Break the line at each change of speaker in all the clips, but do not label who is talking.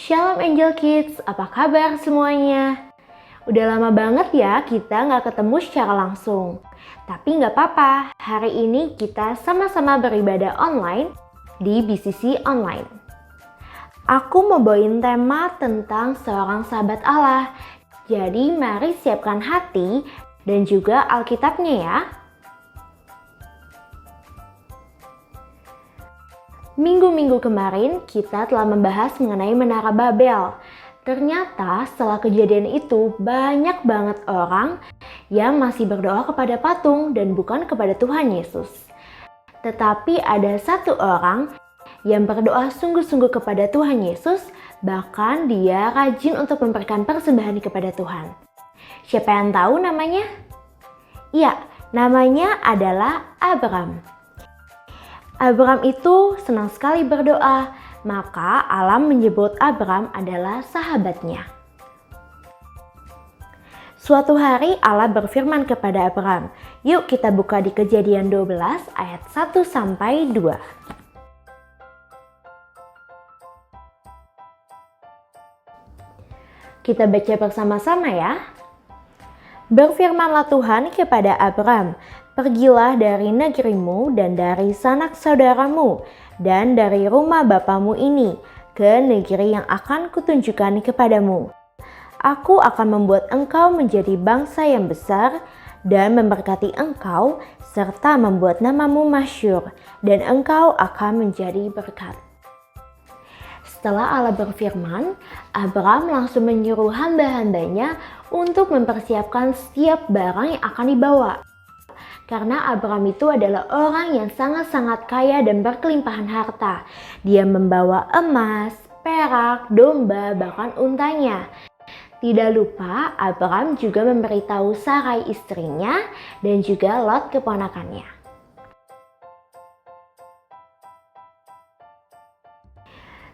Shalom Angel Kids, apa kabar semuanya? Udah lama banget ya kita nggak ketemu secara langsung. Tapi nggak apa-apa, hari ini kita sama-sama beribadah online di BCC Online. Aku mau bawain tema tentang seorang sahabat Allah. Jadi mari siapkan hati dan juga Alkitabnya ya. Minggu-minggu kemarin kita telah membahas mengenai Menara Babel. Ternyata setelah kejadian itu banyak banget orang yang masih berdoa kepada patung dan bukan kepada Tuhan Yesus. Tetapi ada satu orang yang berdoa sungguh-sungguh kepada Tuhan Yesus, bahkan dia rajin untuk memberikan persembahan kepada Tuhan. Siapa yang tahu namanya? Iya, namanya adalah Abraham. Abraham itu senang sekali berdoa, maka Allah menyebut Abraham adalah sahabatnya. Suatu hari Allah berfirman kepada Abraham, yuk kita buka di Kejadian 12 ayat 1-2. Kita baca bersama-sama ya. Berfirmanlah Tuhan kepada Abraham, pergilah dari negerimu dan dari sanak saudaramu dan dari rumah bapamu ini ke negeri yang akan kutunjukkan kepadamu. Aku akan membuat engkau menjadi bangsa yang besar dan memberkati engkau serta membuat namamu masyhur dan engkau akan menjadi berkat. Setelah Allah berfirman, Abraham langsung menyuruh hamba-hambanya untuk mempersiapkan setiap barang yang akan dibawa. Karena Abraham itu adalah orang yang sangat-sangat kaya dan berkelimpahan harta. Dia membawa emas, perak, domba, bahkan untanya. Tidak lupa, Abraham juga memberitahu Sarai istrinya dan juga Lot keponakannya.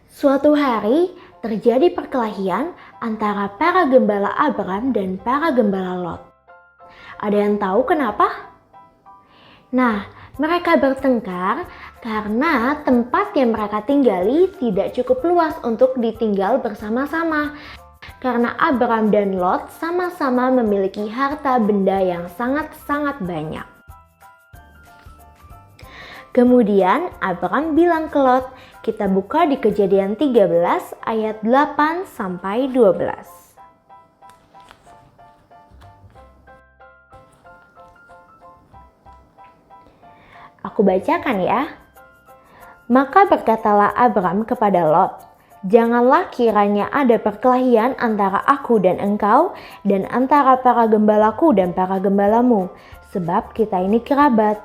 Suatu hari terjadi perkelahian antara para gembala Abraham dan para gembala Lot. Ada yang tahu kenapa? Nah, mereka bertengkar karena tempat yang mereka tinggali tidak cukup luas untuk ditinggal bersama-sama. Karena Abraham dan Lot sama-sama memiliki harta benda yang sangat-sangat banyak. Kemudian Abraham bilang ke Lot, kita buka di Kejadian 13 ayat 8-12. Aku bacakan ya. Maka berkatalah Abraham kepada Lot, janganlah kiranya ada perkelahian antara aku dan engkau dan antara para gembalaku dan para gembalamu, sebab kita ini kerabat.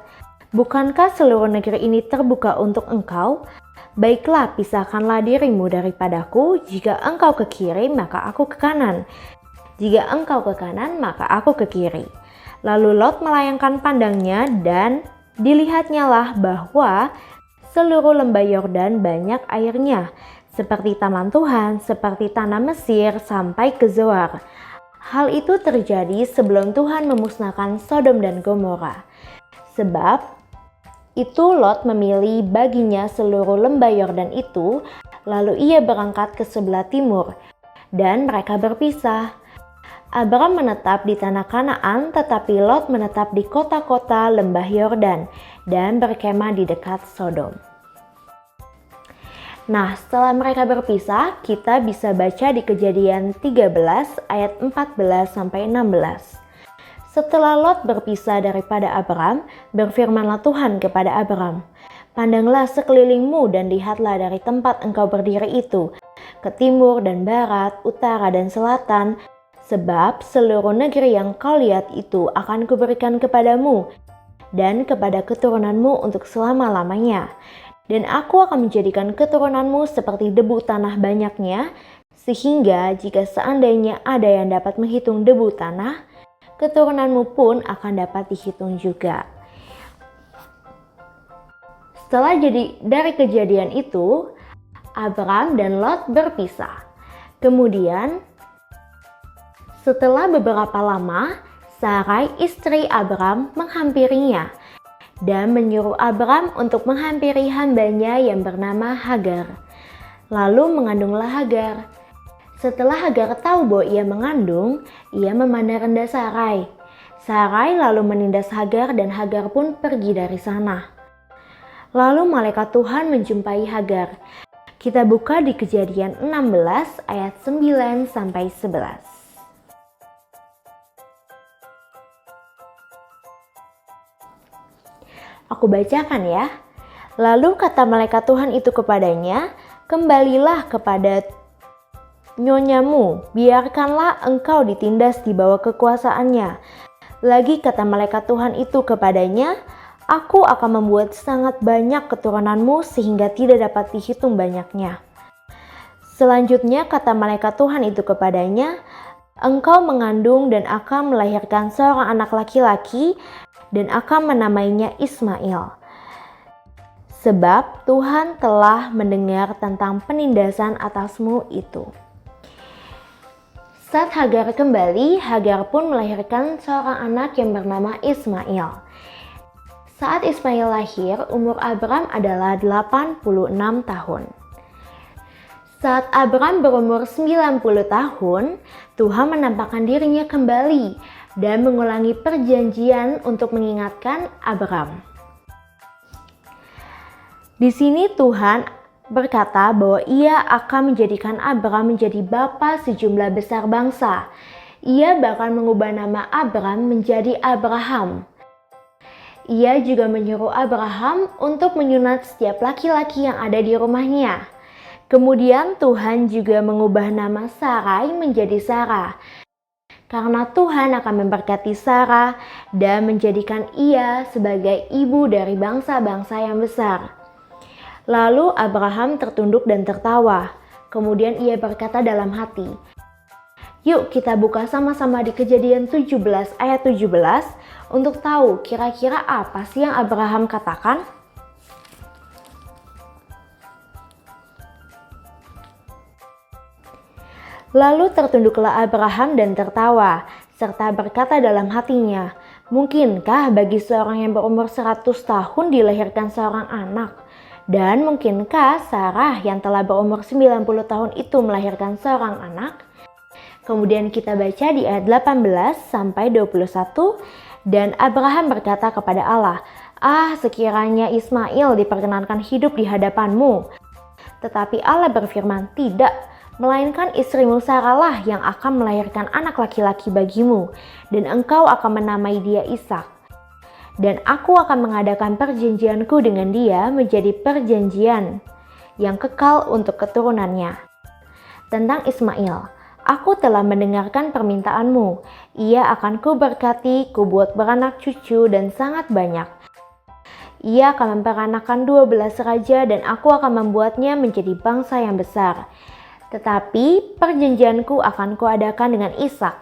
Bukankah seluruh negeri ini terbuka untuk engkau? Baiklah, pisahkanlah dirimu daripadaku. Jika engkau ke kiri, maka aku ke kanan. Jika engkau ke kanan, maka aku ke kiri. Lalu Lot melayangkan pandangnya dan dilihatnya lah bahwa seluruh lembah Yordan banyak airnya, seperti taman Tuhan, seperti tanah Mesir sampai ke Zoar. Hal itu terjadi sebelum Tuhan memusnahkan Sodom dan Gomora. Sebab itu Lot memilih baginya seluruh lembah Yordan itu, lalu ia berangkat ke sebelah timur, dan mereka berpisah. Abraham menetap di tanah Kanaan, tetapi Lot menetap di kota-kota lembah Yordan, dan berkemah di dekat Sodom. Nah, setelah mereka berpisah, kita bisa baca di Kejadian 13 ayat 14-16. Setelah Lot berpisah daripada Abraham, berfirmanlah Tuhan kepada Abraham, pandanglah sekelilingmu dan lihatlah dari tempat engkau berdiri itu, ke timur dan barat, utara dan selatan, sebab seluruh negeri yang kau lihat itu akan kuberikan kepadamu dan kepada keturunanmu untuk selama-lamanya. Dan aku akan menjadikan keturunanmu seperti debu tanah banyaknya, sehingga jika seandainya ada yang dapat menghitung debu tanah, keturunanmu pun akan dapat dihitung juga. Setelah dari kejadian itu, Abraham dan Lot berpisah. Kemudian, setelah beberapa lama, Sarai istri Abraham menghampirinya dan menyuruh Abraham untuk menghampiri hambanya yang bernama Hagar. Lalu mengandunglah Hagar. Setelah Hagar tahu bahwa ia mengandung, ia memandang rendah Sarai. Sarai lalu menindas Hagar dan Hagar pun pergi dari sana. Lalu malaikat Tuhan menjumpai Hagar. Kita buka di Kejadian 16 ayat 9 sampai 11. Aku bacakan ya. Lalu kata malaikat Tuhan itu kepadanya, "Kembalilah kepada nyonyamu, biarkanlah engkau ditindas di bawah kekuasaannya." Lagi kata malaikat Tuhan itu kepadanya, "Aku akan membuat sangat banyak keturunanmu sehingga tidak dapat dihitung banyaknya." Selanjutnya kata malaikat Tuhan itu kepadanya, "Engkau mengandung dan akan melahirkan seorang anak laki-laki dan akan menamainya Ismail. Sebab Tuhan telah mendengar tentang penindasan atasmu itu." Saat Hagar kembali, Hagar pun melahirkan seorang anak yang bernama Ismail. Saat Ismail lahir, umur Abram adalah 86 tahun. Saat Abram berumur 90 tahun, Tuhan menampakkan dirinya kembali dan mengulangi perjanjian untuk mengingatkan Abram. Di sini Tuhan berkata bahwa ia akan menjadikan Abram menjadi bapa sejumlah besar bangsa. Ia bahkan mengubah nama Abram menjadi Abraham. Ia juga menyuruh Abraham untuk menyunat setiap laki-laki yang ada di rumahnya. Kemudian Tuhan juga mengubah nama Sarai menjadi Sarah. Karena Tuhan akan memberkati Sarah dan menjadikan ia sebagai ibu dari bangsa-bangsa yang besar. Lalu Abraham tertunduk dan tertawa. Kemudian ia berkata dalam hati, "Yuk kita buka sama-sama di Kejadian 17 ayat 17 untuk tahu kira-kira apa sih yang Abraham katakan." Lalu tertunduklah Abraham dan tertawa, serta berkata dalam hatinya, "Mungkinkah bagi seorang yang berumur 100 tahun dilahirkan seorang anak? Dan mungkinkah Sarah yang telah berumur 90 tahun itu melahirkan seorang anak?" Kemudian kita baca di ayat 18 sampai 21, dan Abraham berkata kepada Allah, sekiranya Ismail diperkenankan hidup di hadapanmu." Tetapi Allah berfirman, "Tidak, melainkan istrimu Sarah yang akan melahirkan anak laki-laki bagimu, dan engkau akan menamai dia Ishak. Dan aku akan mengadakan perjanjianku dengan dia menjadi perjanjian yang kekal untuk keturunannya. Tentang Ismail, aku telah mendengarkan permintaanmu. Ia akan kuberkati, kubuat beranak cucu dan sangat banyak. Ia akan memperanakan 12 raja dan aku akan membuatnya menjadi bangsa yang besar. Tetapi perjanjianku akan kuadakan dengan Ishak,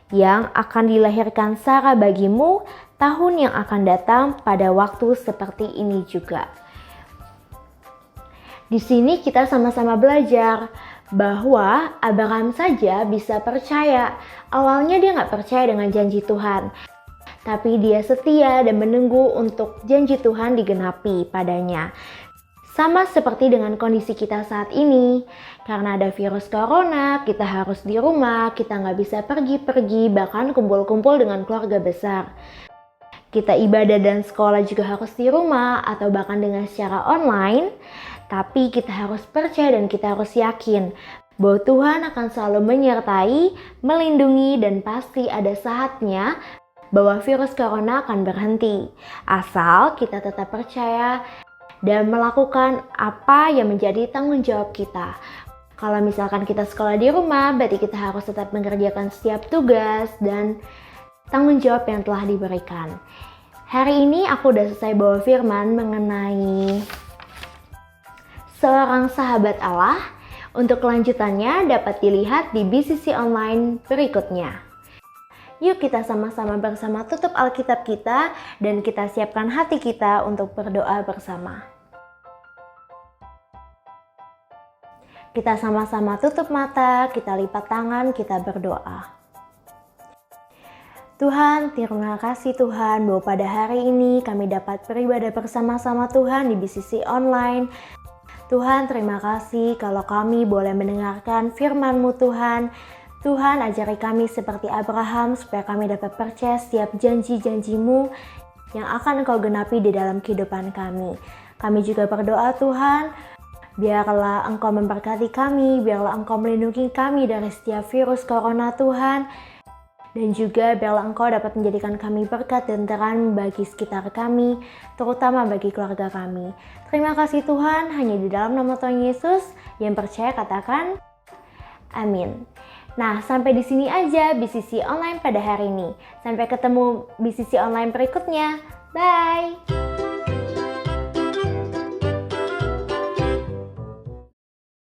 yang akan dilahirkan Sarah bagimu tahun yang akan datang pada waktu seperti ini juga." Di sini kita sama-sama belajar bahwa Abraham saja bisa percaya. Awalnya dia nggak percaya dengan janji Tuhan, tapi dia setia dan menunggu untuk janji Tuhan digenapi padanya. Sama seperti dengan kondisi kita saat ini, karena ada virus corona, kita harus di rumah, kita nggak bisa pergi-pergi, bahkan kumpul-kumpul dengan keluarga besar. Kita ibadah dan sekolah juga harus di rumah atau bahkan dengan secara online, tapi kita harus percaya dan kita harus yakin bahwa Tuhan akan selalu menyertai, melindungi, dan pasti ada saatnya bahwa virus corona akan berhenti. Asal kita tetap percaya dan melakukan apa yang menjadi tanggung jawab kita. Kalau misalkan kita sekolah di rumah, berarti kita harus tetap mengerjakan setiap tugas dan tanggung jawab yang telah diberikan. Hari ini aku udah selesai bawa firman mengenai seorang sahabat Allah. Untuk kelanjutannya dapat dilihat di BCC Online berikutnya. Yuk kita sama-sama bersama tutup Alkitab kita dan kita siapkan hati kita untuk berdoa bersama. Kita sama-sama tutup mata, kita lipat tangan, kita berdoa. Tuhan, terima kasih Tuhan bahwa pada hari ini kami dapat beribadah bersama-sama Tuhan di BCC Online. Tuhan, terima kasih kalau kami boleh mendengarkan firman-Mu Tuhan. Tuhan, ajari kami seperti Abraham supaya kami dapat percaya setiap janji-janji-Mu yang akan Engkau genapi di dalam kehidupan kami. Kami juga berdoa Tuhan, biarlah Engkau memberkati kami, biarlah Engkau melindungi kami dari setiap virus corona Tuhan. Dan juga biarlah Engkau dapat menjadikan kami berkat dan terang bagi sekitar kami, terutama bagi keluarga kami. Terima kasih Tuhan, hanya di dalam nama Tuhan Yesus yang percaya katakan, amin. Nah, sampai di sini aja BCC Online pada hari ini. Sampai ketemu BCC Online berikutnya. Bye!